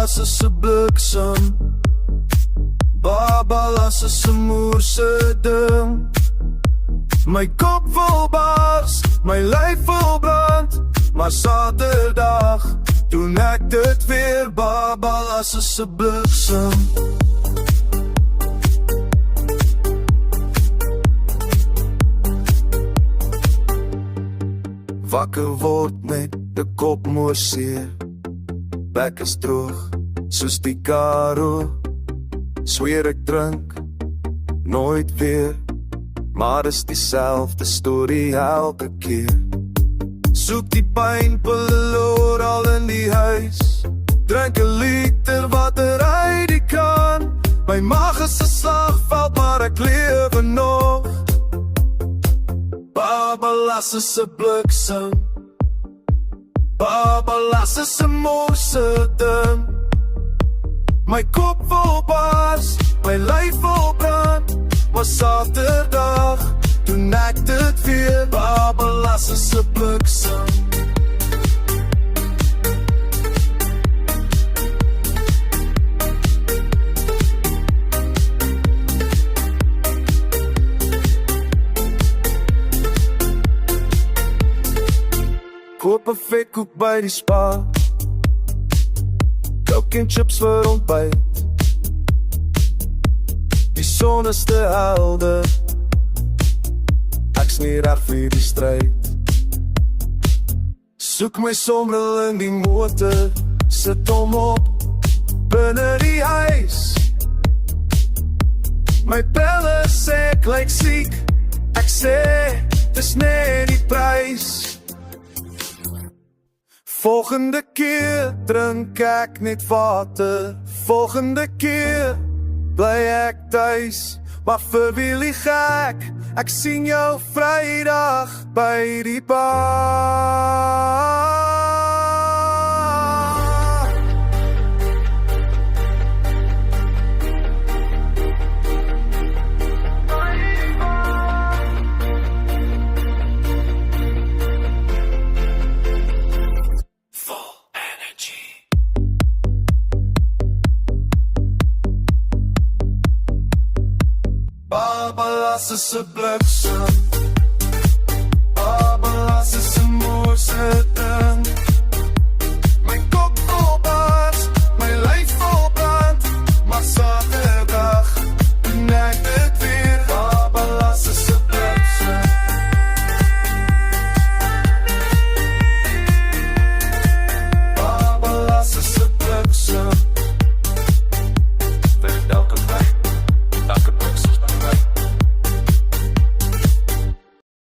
las is 'n bliksem. Baba las is 'n moerse ding. My kop vol bars, my lyf vol brand. Maar Saterdag doen ek dit weer. Baba las is 'n bliksem. Wakker word met die kop moer seer. Bek is droog, soos die Karoo. Sweer ek drink, nooit weer. Maar is dieselfde storie elke keer. Soek die pynpille oral in die huis. Drink 'n liter water uit die kan. My maag is 'n slagveld, maar ek lewe nog. Baba las is 'n bliksem. Baba las is 'n moerse ding. My kop vol bars, my lyf vol brand. Maar Saterdag doen ek dit weer. Baba las is 'n bliksem. Koop 'n vetkoek by die Spar. Coke en chips vir ontbyt. Die son is te helder. Ek's nie reg vir die stryd. Soek my sonbril in die motor. Sit hom op binne die huis. My belle sê ek lyk siek. Ek sê dis net die prys. Volgende keer drink ek net water. Volgende keer bly ek tuis. Maar vir wie lieg ek? Ek sien jou Vrydag by die bar. Baba las is 'n bliksem.